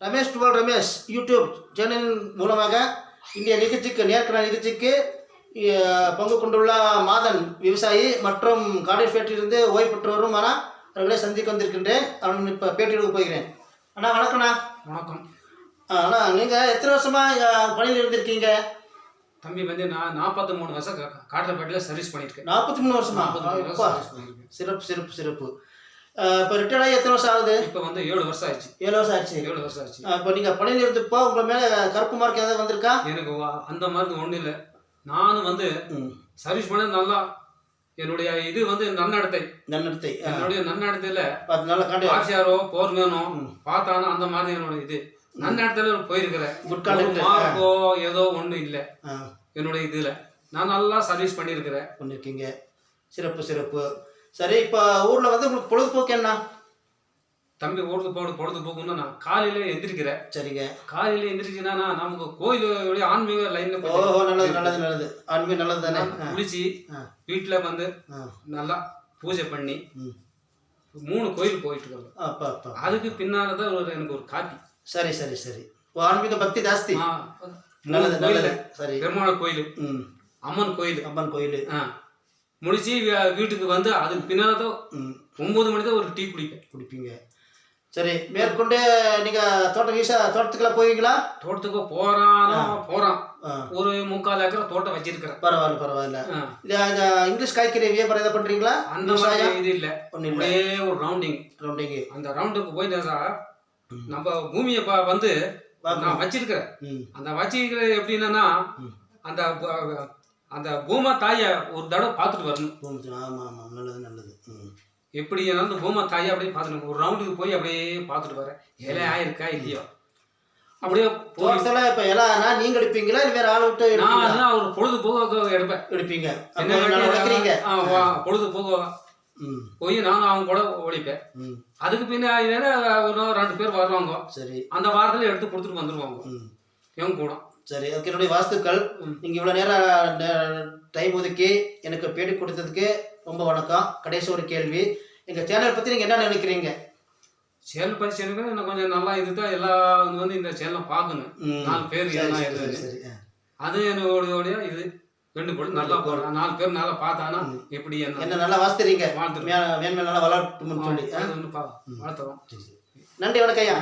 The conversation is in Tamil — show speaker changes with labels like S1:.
S1: ரமேஷ் டுவல் ரமேஷ் யூடியூப் சேனல் மூலமாக இந்திய நிகழ்ச்சிக்கு நேர்காணல் நிகழ்ச்சிக்கு பங்கு கொண்டுள்ள மாதன் விவசாயி மற்றும் கார்டிஃபேட்டிலிருந்து ஓய்வு பெற்று வருமான அவர்களை சந்திக்க வந்திருக்கின்றேன். அவன் இப்போ பேட்டி எடுக்க போகிறேன். அண்ணா வணக்கம்ண்ணா.
S2: வணக்கம்
S1: அண்ணா, நீங்கள் எத்தனை வருஷமாக பணியில் இருந்திருக்கீங்க?
S2: தம்பி வந்து நான் 43 வருஷம் கார்டிஃபேட்டில் சர்வீஸ் பண்ணியிருக்கேன்.
S1: 43 வருஷமா? சிறப்பு சிறப்பு சிறப்பு. இப்போ ரிட்டையர்ட் ஆகி எத்தனை வருஷம் ஆகுது?
S2: இப்போ வந்து 7 வருஷம் ஆயிடுச்சு.
S1: 7 வருஷம் ஆயிடுச்சு.
S2: 7 வருஷம் ஆச்சு.
S1: இப்போ நீங்கள் பணியில் இருந்தப்போ உங்கள் மேலே கருப்பு மார்க் ஏதாவது வந்திருக்கா?
S2: எனக்கு அந்த மாதிரி ஒன்றும் இல்லை. நானும் வந்து சர்வீஸ் பண்ண நல்லா என்னுடைய இது வந்து நன்னடத்தை என்னுடைய நன்னடத்தையில் ஆசியாரோ போர்மேனோ பார்த்தானோ அந்த மாதிரி என்னோட இது நன்னடத்தையில போயிருக்கிறேன். மார்க்கோ ஏதோ ஒன்றும் இல்லை என்னுடைய இதில். நான் நல்லா சர்வீஸ் பண்ணியிருக்கீங்க.
S1: சிறப்பு சிறப்பு. சரி, இப்போ ஊரில் வந்து உங்களுக்கு பொழுதுபோக்கு என்ன?
S2: தம்பி பொழுதுபோக்குன்னா நான் காலையில் எந்திரிக்கிறேன்.
S1: சரிங்க.
S2: காலையில் எந்திரிச்சுன்னா நமக்கு கோயிலுடைய ஆன்மீக லைனில்
S1: நல்லது ஆன்மீக நல்லது தானே.
S2: குளிச்சு வீட்டில் வந்து நல்லா பூஜை பண்ணி 3 கோயில் போயிட்டு இருக்கோம். அதுக்கு பின்னால் தான் எனக்கு ஒரு காப்பி.
S1: சரி சரி சரி. ஆன்மீக பக்தி ஜாஸ்தி. நல்லது நல்லது. சரி.
S2: பெருமாள் கோயில், அம்மன் கோயில் முடிச்சு வீட்டுக்கு வந்து அதுக்கு பின்னால் தான் 9 மணி தான் ஒரு டீ குடிப்பீங்க.
S1: சரி, மேற்கொண்டு நீங்கள் தோட்டத்துக்குலாம் போவீங்களா?
S2: தோட்டத்துக்கு போகிறான். ஒரு 3/4 ஏக்கர் தோட்டம் வச்சிருக்கிறேன்.
S1: பரவாயில்ல. இங்கிலீஷ் காய்கறி வியாபாரம் எதாவது பண்ணுறீங்களா?
S2: அந்த மாதிரி இது இல்லை. ஒரே ஒரு ரவுண்டிங். அந்த ரவுண்டுக்கு போயிட்டா நம்ம பூமியை வந்து நான் வச்சிருக்கிறேன். அந்த வச்சிருக்கிற எப்படின்னா அந்த அந்த பூமா தாயை ஒரு தடவை பார்த்துட்டு வரணும்.
S1: ஆமாம், நல்லது.
S2: எப்படி அந்த பூமா தாயை அப்படியே பார்த்துட்டு ஒரு ரவுண்டுக்கு போய் அப்படியே பார்த்துட்டு வரேன். இலை ஆயிருக்கா இல்லையோ அப்படியே
S1: தோட்டத்தில். இப்போ இலைனா நீங்கள் எடுப்பீங்களா இல்லை வேறு ஆள் விட்டு?
S2: நான் ஒரு பொழுதுபோக்கு எடுப்பீங்க. பொழுதுபோக்கு போய் நானும் அவங்க கூட ஒழிப்பேன். அதுக்கு பின்னாடி ஒரு 2 பேர் வருவாங்க. சரி. அந்த வாரத்தில் எடுத்து கொடுத்துட்டு வந்துடுவாங்க என் கூட. சரி, அதுக்கு என்னுடைய வாழ்த்துக்கள். நீங்கள் இவ்வளோ நேரம் டைம் ஒதுக்கி எனக்கு பேட்டி கொடுத்ததுக்கு ரொம்ப வணக்கம். கடைசி ஒரு கேள்வி, எங்கள் சேனல் பற்றி நீங்கள் என்ன நினைக்கிறீங்க? சேனல் பற்றி எனக்கு கொஞ்சம் நல்லா இதுதான். எல்லாம் வந்து இந்த சேனலை பார்க்கணும். 4 பேர் சரி. அது என்னோடைய இது வேண்டுகோள். நல்லா போகிறேன். 4 பேர் நல்லா பார்த்தானா எப்படி என்ன நல்லா வாசிக்கிறீங்க. மேன்மேல் நல்லா வளர்த்துன்னு சொல்லி வளர்த்துறோம்.
S1: நன்றி, வணக்கம் ஐயா.